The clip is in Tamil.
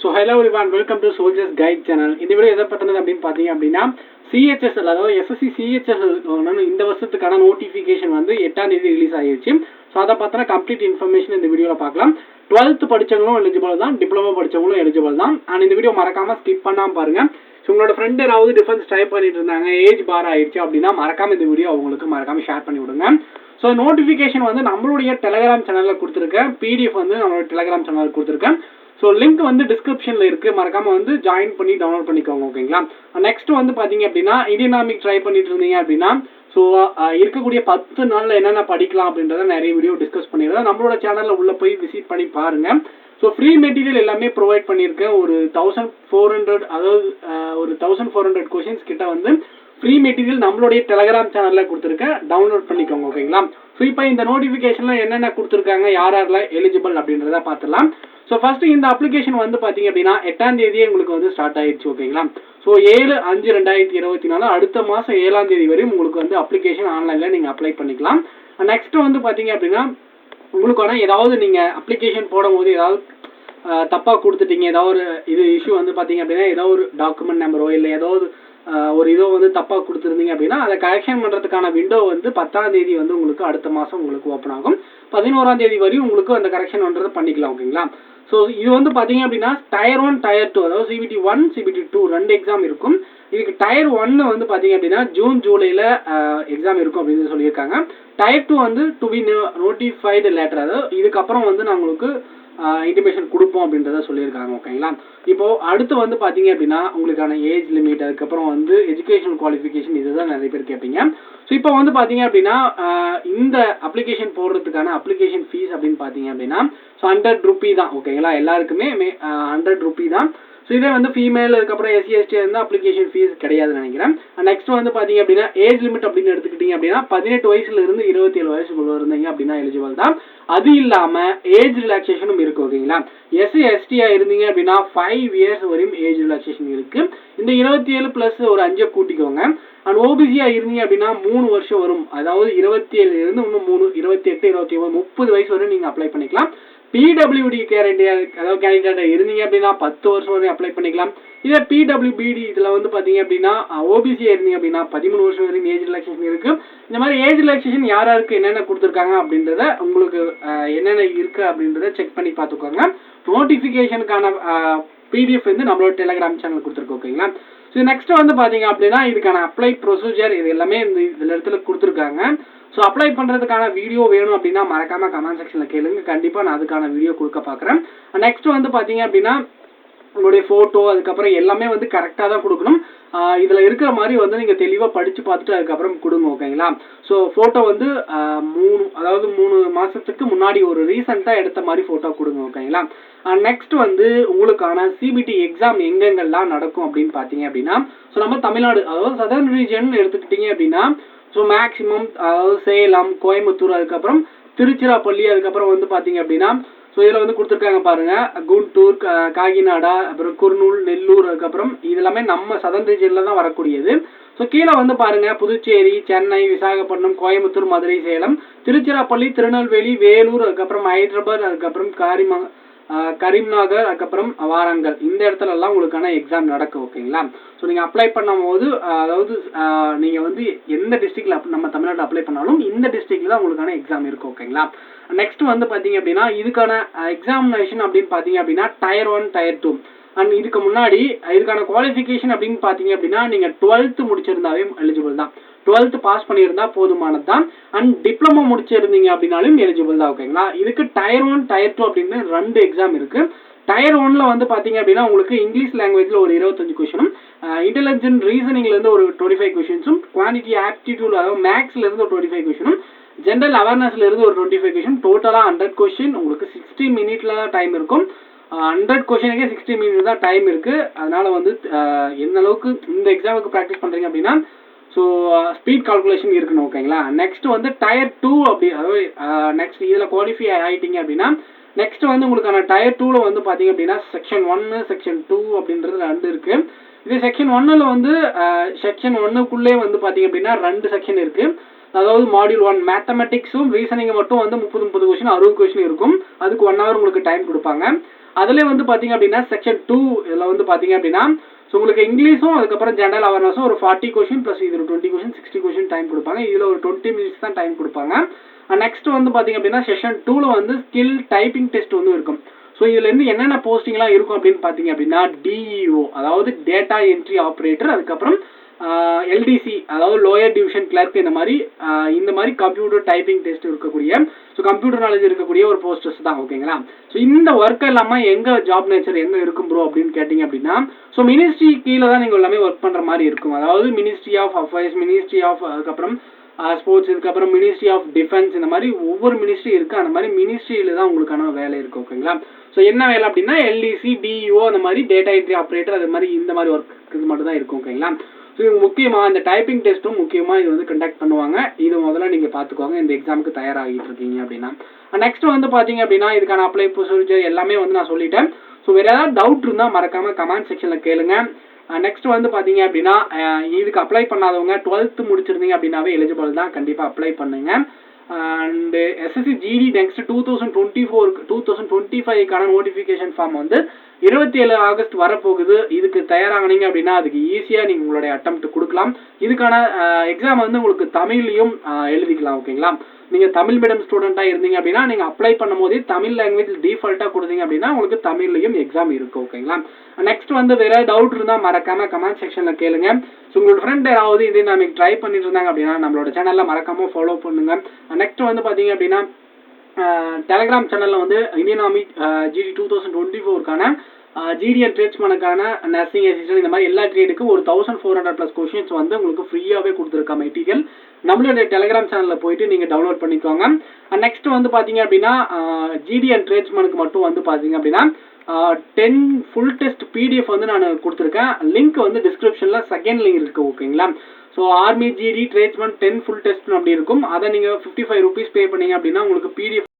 So hello everyone, welcome to soldiers guide channel. இந்த வீடியோ எதை பற்றினது அப்படின்னு பார்த்தீங்க அப்படின்னா சிஹெச்எஸ்எல், அதாவது எஸ்எஸ்சி சிஹெச்எஸ்எல் இந்த வருஷத்துக்கான நோட்டிஃபிகேஷன் வந்து 8ஆம் தேதி ரிலீஸ் ஆகிடுச்சு. ஸோ அதை பற்றின கம்ப்ளீட் இன்ஃபர்மேஷன் இந்த வீடியோவில் பார்க்கலாம். 12th படித்தவங்களும் எலிஜிபிள் தான், டிப்ளமோ படித்தவங்களும் எலிஜிபிள் தான். அண்ட் இந்த வீடியோ மறக்காமல் ஸ்கிப் பண்ணாமல் பாருங்கள். ஸோ உங்களோட ஃப்ரெண்ட் ஏதாவது டிஃபென்ஸ் ட்ரை பண்ணிட்டு இருந்தாங்க, ஏஜ் பார் ஆயிடுச்சு அப்படின்னா மறக்காமல் இந்த வீடியோ அவங்களுக்கு மறக்காமல் ஷேர் பண்ணி விடுங்க. ஸோ நோட்டிஃபிகேஷன் வந்து நம்மளுடைய டெலகிராம் சேனலில் கொடுத்துருக்கேன், பிடிஎஃப் வந்து நம்மளோட டெலகிராம் சேனலில் கொடுத்துருக்கேன். ஸோ லிங்க் வந்து டிஸ்கிரிப்ஷனில் இருக்குது, மறக்காமல் வந்து ஜாயின் பண்ணி டவுன்லோட் பண்ணிக்கோங்க. ஓகேங்களா. நெக்ஸ்ட் வந்து பார்த்தீங்க அப்படின்னா இந்தியன் ஆர்மிக்கு ட்ரை பண்ணிட்டு இருந்தீங்க அப்படின்னா ஸோ இருக்கக்கூடிய 10 நாளில் என்னென்ன படிக்கலாம் அப்படின்றத நிறைய வீடியோ டிஸ்கஸ் பண்ணிடுறேன். நம்மளோட சேனலில் உள்ளே போய் விசிட் பண்ணி பாருங்கள். ஸோ ஃப்ரீ மெட்டீரியல் எல்லாமே ப்ரொவைட் பண்ணியிருக்கேன். ஒரு 1400, அதாவது ஒரு 1400 கொஷின்ஸ் கிட்ட வந்து ஃப்ரீ மெட்டீரியல் நம்மளுடைய டெலகிராம் சேனலில் கொடுத்துருக்கேன், டவுன்லோட் பண்ணிக்கோங்க. ஓகேங்களா. ஸோ இப்போ இந்த நோட்டிஃபிகேஷனில் என்னென்ன கொடுத்துருக்காங்க, யாரெல்லாம் எலிஜிபிள் அப்படின்றத பார்த்துலாம். ஸோ ஃபஸ்ட்டு இந்த அப்ளிகேஷன் வந்து பார்த்தீங்க அப்படின்னா 8ஆம் தேதியே உங்களுக்கு வந்து ஸ்டார்ட் ஆயிடுச்சு. ஓகேங்களா. ஸோ 7/5/2024 அடுத்த மாதம் 7ஆம் தேதி வரையும் உங்களுக்கு வந்து அப்ளிகேஷன் ஆன்லைனில் நீங்கள் அப்ளை பண்ணிக்கலாம். நெக்ஸ்ட் வந்து பார்த்தீங்க அப்படின்னா உங்களுக்கான ஏதாவது நீங்கள் அப்ளிகேஷன் போடும்போது ஏதாவது தப்பாக கொடுத்துட்டீங்க, ஏதாவது ஒரு இது இஷ்யூ வந்து பார்த்தீங்க அப்படின்னா ஏதாவது ஒரு டாக்குமெண்ட் நம்பரோ இல்லை ஏதாவது ஒரு இதோ வந்து தப்பாக கொடுத்துருந்தீங்க அப்படின்னா அதை கரெக்ஷன் பண்ணுறதுக்கான விண்டோ வந்து 10ஆம் தேதி வந்து உங்களுக்கு அடுத்த மாதம் உங்களுக்கு ஓப்பன் ஆகும். 11ஆம் தேதி வரையும் உங்களுக்கு அந்த கரெக்ஷன் பண்ணுறது பண்ணிக்கலாம். ஓகேங்களா. ஸோ இது வந்து பார்த்தீங்க அப்படின்னா டயர் 1 டயர் 2, அதாவது CBT 1 CBT 2 2 எக்ஸாம் இருக்கும். இதுக்கு டயர் 1 வந்து பார்த்தீங்க அப்படின்னா ஜூன் ஜூலையில் எக்ஸாம் இருக்கும் அப்படின்னு சொல்லியிருக்காங்க. டயர் 2 வந்து டு பி நோட்டிஃபைடு லேட்டர், அதாவது இதுக்கப்புறம் வந்து நான் உங்களுக்கு இன்டிமேஷன் கொடுப்போம் அப்படின்றத சொல்லியிருக்காங்க. ஓகேங்களா. இப்போது அடுத்து வந்து பார்த்தீங்க அப்படின்னா உங்களுக்கான ஏஜ் லிமிட், அதுக்கப்புறம் வந்து எஜுகேஷன் குவாலிஃபிகேஷன், இதுதான் நிறைய பேர் கேட்பீங்க. ஸோ இப்போ வந்து பார்த்தீங்க அப்படின்னா இந்த அப்ளிகேஷன் போடுறதுக்கான அப்ளிகேஷன் ஃபீஸ் அப்படின்னு பார்த்தீங்க அப்படின்னா ஸோ 100 ரூபி தான். ஓகேங்களா. எல்லாருக்குமே 100 ரூபி தான். ஸோ இதே வந்து ஃபீமேல், அதுக்கப்புறம் SC ST இருந்தால் அப்ளிகேஷன் ஃபீஸ் கிடையாதுன்னு நினைக்கிறேன். நெக்ஸ்ட் வந்து பார்த்தீங்க அப்படின்னா ஏஜ் லிமிட் அப்படின்னு எடுத்துக்கிட்டீங்க அப்படின்னா 18 வயசுலேருந்து 27 வயசுக்குள்ள இருந்தீங்க அப்படின்னா எலிஜிபிள் தான். அது இல்லாமல் ஏஜ் ரிலாக்ஸேஷனும் இருக்குது. ஓகேங்களா. SC ST இருந்தீங்க அப்படின்னா 5 இயர்ஸ் வரையும் ஏஜ் ரிலாக்ஸேஷன் இருக்குது. இந்த 27 ப்ளஸ் ஒரு 5 கூட்டிக்கோங்க. அண்ட் OBCயாக இருந்தீங்க அப்படின்னா 3 வருஷம் வரும், அதாவது 27 இருந்து இன்னும் 3, 28, 29, 30 வயசு வரை நீங்கள் அப்ளை பண்ணிக்கலாம். PWD அதாவது கேண்டிடேட் இருந்தீங்க அப்படின்னா 10 வருஷம் வரை அப்ளை பண்ணிக்கலாம். இதே PWBD இதில் வந்து பார்த்தீங்க அப்படின்னா OBCயாக இருந்தீங்க அப்படின்னா 13 வருஷம் வரையும் ஏஜ் ரிலாக்ஸேஷன் இருக்குது. இந்த மாதிரி ஏஜ் ரிலாக்ஸேஷன் யார் யாருக்கு என்னென்ன கொடுத்துருக்காங்க அப்படின்றத உங்களுக்கு என்னென்ன இருக்குது அப்படின்றத செக் பண்ணி பார்த்துக்கோங்க. நோட்டிஃபிகேஷனுக்கான PDF வந்து நம்மளோட டெலகிராம் சேனல் கொடுத்துருக்கோம். ஓகேங்களா. ஸோ நெக்ஸ்ட் வந்து பார்த்தீங்க அப்படின்னா இதுக்கான அப்ளை ப்ரொசீஜர் இது எல்லாமே இதில் இடத்துல கொடுத்துருக்காங்க. ஸோ அப்ளை பண்ணுறதுக்கான வீடியோ வேணும் அப்படின்னா மறக்காமல் கமெண்ட் செக்ஷனில் கேளுங்க, கண்டிப்பாக நான் அதுக்கான வீடியோ கொடுக்க பார்க்குறேன். நெக்ஸ்ட் வந்து பார்த்தீங்க அப்படின்னா உங்களுடைய ஃபோட்டோ அதுக்கப்புறம் எல்லாமே வந்து கரெக்டாக தான் கொடுக்கணும். இதில் இருக்கிற மாதிரி வந்து நீங்கள் தெளிவாக படித்து பார்த்துட்டு அதுக்கப்புறம் கொடுங்க. ஓகேங்களா. ஸோ ஃபோட்டோ வந்து 3 மாதத்துக்கு முன்னாடி ஒரு ரீசெண்டாக எடுத்த மாதிரி ஃபோட்டோ கொடுங்க. ஓகேங்களா. நெக்ஸ்ட் வந்து உங்களுக்கான CBT எக்ஸாம் எங்கெங்கெல்லாம் நடக்கும் அப்படின்னு பார்த்தீங்க அப்படின்னா ஸோ நம்ம தமிழ்நாடு, அதாவது சதர்ன் ரீஜன் எடுத்துக்கிட்டீங்க அப்படின்னா ஸோ மேக்ஸிமம் அதாவது சேலம், கோயம்புத்தூர், அதுக்கப்புறம் திருச்சிராப்பள்ளி, அதுக்கப்புறம் வந்து பார்த்தீங்க அப்படின்னா ஸோ இதில் வந்து கொடுத்துருக்காங்க பாருங்கள், குண்டூர், காகிநாடா, அப்புறம் குர்னூல், நெல்லூர், அதுக்கப்புறம் இது எல்லாமே நம்ம சதர்ன் ரீஜனில் தான் வரக்கூடியது. ஸோ கீழே வந்து பாருங்கள் புதுச்சேரி, சென்னை, விசாகப்பட்டினம், கோயம்புத்தூர், மதுரை, சேலம், திருச்சிராப்பள்ளி, திருநெல்வேலி, வேலூர், அதுக்கப்புறம் ஹைதராபாத், அதுக்கப்புறம் கரீம்நகர், அதுக்கப்புறம் வாரங்கல், இந்த இடத்துல எல்லாம் உங்களுக்கான எக்ஸாம் நடக்கும். ஓகேங்களா. ஸோ நீங்கள் அப்ளை பண்ணும் போது அதாவது நீங்கள் வந்து எந்த டிஸ்ட்ரிக்டில் நம்ம தமிழ்நாட்டில் அப்ளை பண்ணாலும் இந்த டிஸ்ட்ரிக்டில் தான் உங்களுக்கான எக்ஸாம் இருக்கும். ஓகேங்களா. நெக்ஸ்ட் வந்து பார்த்தீங்க அப்படின்னா இதுக்கான எக்ஸாமினேஷன் அப்படின்னு பார்த்தீங்க அப்படின்னா டயர் 1 டயர் 2 அண்ட் இதுக்கு முன்னாடி இதுக்கான குவாலிஃபிகேஷன் அப்படின்னு பார்த்தீங்க அப்படின்னா நீங்கள் 12th முடிச்சிருந்தாவே எலிஜிபிள் தான். 12th பாஸ் பண்ணியிருந்தா போதுமானது தான். அண்ட் டிப்ளமோ முடிச்சிருந்தீங்க அப்படின்னாலும் எலிஜிபிள் தான். ஓகேங்களா. இதுக்கு டயர் 1 டயர் 2 அப்படின்னு 2 எக்ஸாம் இருக்குது. டயர் 1ல் வந்து பார்த்தீங்க அப்படின்னா உங்களுக்கு இங்கிலீஷ் லாங்குவேஜில் ஒரு 25 கொஷினும், இன்டெலிஜென்ட் ரீசனிங்லேருந்து ஒரு 25 கொஷின்ஸும், குவான்டிட்டி ஆப்டிடியூட் அதாவது மேக்ஸ்லேருந்து ஒரு 25 கொஷினும், ஜென்ரல் அவேர்னஸ்லேருந்து ஒரு 25 கொஷின், டோட்டலாக 100 கொஷின். உங்களுக்கு 60 மினிட்ல தான் டைம் இருக்கும். 100 கொஷினுக்கே 60 மினிட் தான் டைம் இருக்குது. அதனால் வந்து எந்த அளவுக்கு இந்த எக்ஸாமுக்கு ப்ராக்டிஸ் பண்ணுறீங்க அப்படின்னா ஸோ ஸ்பீட் கால்குலேஷன் இருக்கணும். ஓகேங்களா. நெக்ஸ்ட் வந்து டயர் 2 அப்படி, அதாவது நெக்ஸ்ட் இதில் குவாலிஃபை ஆகிட்டீங்க அப்படின்னா நெக்ஸ்ட் வந்து உங்களுக்கான டயர் 2ல் வந்து பார்த்தீங்க அப்படின்னா செக்ஷன் 1 செக்ஷன் 2 அப்படின்றது 2 இருக்குது. இது செக்ஷன் 1ல் வந்து செக்ஷன் 1க்குள்ளே வந்து பார்த்தீங்க அப்படின்னா 2 செக்ஷன் இருக்குது. அதாவது மாடியூல் 1 மேத்தமெட்டிக்ஸும் ரீசனிங் மட்டும் வந்து 30 கொஸ்டின் 60 கொஸ்டின் இருக்கும். அதுக்கு 1 hour உங்களுக்கு டைம் கொடுப்பாங்க. அதிலே வந்து பார்த்தீங்க அப்படின்னா செக்ஷன் 2 இதில் வந்து பார்த்தீங்க அப்படின்னா ஸோ உங்களுக்கு இங்கிலீஷும் அதுக்கப்புறம் ஜென்ரல் அவேர்னஸும் ஒரு 40 கொஷின் ப்ளஸ் இது ஒரு 20 கொஷின் 60 கொஷின் டைம் கொடுப்பாங்க. இதில் ஒரு 20 மினிட்ஸ் தான் டைம் கொடுப்பாங்க. நெக்ஸ்ட் வந்து பார்த்தீங்க அப்படின்னா செஷன் 2ல் வந்து ஸ்கில் டைப்பிங் டெஸ்ட் வந்து இருக்கும். ஸோ இதுலேருந்து என்னென்ன போஸ்டிங்லாம் இருக்கும் அப்படின்னு பார்த்தீங்க அப்படின்னா டிஇஓ, அதாவது டேட்டா என்ட்ரி ஆப்ரேட்டர், அதுக்கப்புறம் எல்டிசி அதாவது லோயர் டிவிஷன் கிளர்க், இந்த மாதிரி கம்ப்யூட்டர் டைப்பிங் டெஸ்ட் இருக்கக்கூடிய ஸோ கம்ப்யூட்டர் நாலேஜ் இருக்கக்கூடிய ஒரு போஸ்டர்ஸ் தான். ஓகேங்களா? ஸோ இந்த ஒர்க் எல்லாமே எங்கே ஜாப் நேச்சர் எங்கே இருக்கும் ப்ரோ அப்படின்னு கேட்டிங்க அப்படின்னா ஸோ மினிஸ்ட்ரி கீழே தான் நீங்கள் எல்லாமே ஒர்க் பண்ணுற மாதிரி இருக்கும். அதாவது ministry of affairs, ministry of அதுக்கப்புறம் ஸ்போர்ட்ஸ், இதுக்கப்புறம் மினிஸ்ட்ரி ஆஃப் டிஃபென்ஸ், இந்த மாதிரி ஒவ்வொரு மினிஸ்ட்ரி இருக்குது. அந்த மாதிரி மினிஸ்ட்ரியில் தான் உங்களுக்கான வேலை இருக்குது. ஓகேங்களா? ஸோ என்ன வேலை அப்படின்னா எல்டிசி, டிஇஓ, அந்த மாதிரி டேட்டா என்ட்ரி ஆப்ரேட்டர், அது மாதிரி இந்த மாதிரி ஒர்க் இது மட்டும் தான் இருக்கும். ஓகேங்களா? ஸோ இது முக்கியமாக இந்த டைப்பிங் டெஸ்ட்டும் முக்கியமாக இது வந்து கண்டக்ட் பண்ணுவாங்க. இது முதல்ல நீங்கள் பார்த்துக்கோங்க இந்த எக்ஸாமுக்கு தயாராகிட்டு இருக்கீங்க அப்படின்னா. நெக்ஸ்ட் வந்து பார்த்தீங்க அப்படின்னா இதுக்கான அப்ளை ப்ரொசீஜர் எல்லாமே வந்து நான் சொல்லிட்டேன். ஸோ வேறு ஏதாவது டவுட் இருந்தால் மறக்காமல் கமெண்ட் செக்ஷனில் கேளுங்க. நெக்ஸ்ட் வந்து பார்த்தீங்க அப்படின்னா இதுக்கு அப்ளை பண்ணாதவங்க 12th முடிச்சிருந்தீங்க அப்படின்னாவே எலிஜிபிள் தான், கண்டிப்பாக அப்ளை பண்ணுங்க. அண்டு எஸ்எஸ்சி ஜிடி நெக்ஸ்ட் 2025க்கான நோட்டிஃபிகேஷன் ஃபார்ம் வந்து 27 ஆகஸ்ட் வரப்போகுது. இதுக்கு தயாராகினீங்க அப்படின்னா அதுக்கு ஈஸியாக நீங்கள் உங்களுடைய அட்டெம்ப்ட் கொடுக்கலாம். இதுக்கான எக்ஸாம் வந்து உங்களுக்கு தமிழ்லையும் எழுதிக்கலாம். ஓகேங்களா? நீங்கள் தமிழ் மீடியம் ஸ்டூடெண்ட்டாக இருந்தீங்க அப்படின்னா நீங்கள் அப்ளை பண்ணும் போதே தமிழ் லாங்குவேஜ் டிஃபால்ட்டாக கொடுத்தீங்க அப்படின்னா உங்களுக்கு தமிழ்லையும் எக்ஸாம் இருக்குது. ஓகேங்களா? நெக்ஸ்ட் வந்து வேறு டவுட் இருந்தால் மறக்காமல் கமெண்ட் செக்ஷனில் கேளுங்க. ஸோ உங்களோட ஃப்ரெண்ட் யாராவது இதே நாம ட்ரை பண்ணிட்டு இருந்தாங்க அப்படின்னா நம்மளோட சேனலில் மறக்காமல் ஃபாலோ பண்ணுங்க. நெக்ஸ்ட் வந்து பார்த்தீங்க அப்படின்னா டெலகிராம் சேனலில் வந்து இந்தியன் ஆர்மி ஜிடி 2024க்கான ஜிடி அண்ட் ட்ரேட்ஸ்மேனுக்கான நர்சிங் அசிஸ்டன்ட், இந்த மாதிரி எல்லா ட்ரேடுக்கும் ஒரு 1400+ கொஷின்ஸ் வந்து உங்களுக்கு ஃப்ரீயாகவே கொடுத்துருக்க மெட்டீரியல் நம்மளுடைய டெலகிராம் சேனலில் போயிட்டு நீங்கள் டவுன்லோட் பண்ணிக்கோங்க. நெக்ஸ்ட் வந்து பார்த்தீங்க அப்படின்னா ஜிடி அண்ட் ட்ரேட்ஸ்மேனுக்கு மட்டும் வந்து பார்த்தீங்க அப்படின்னா 10 ஃபுல் டெஸ்ட் பிடிஎஃப் வந்து நான் கொடுத்துருக்கேன். லிங்க் வந்து டிஸ்கிரிப்ஷனில் செகண்ட் லிங்க் இருக்குது. ஓகேங்களா? So army GD tradesman 10 full test அப்படி இருக்கும். அதை நீங்கள் 55 rupees பே பண்ணீங்க அப்படின்னா உங்களுக்கு பிடிஎஃப்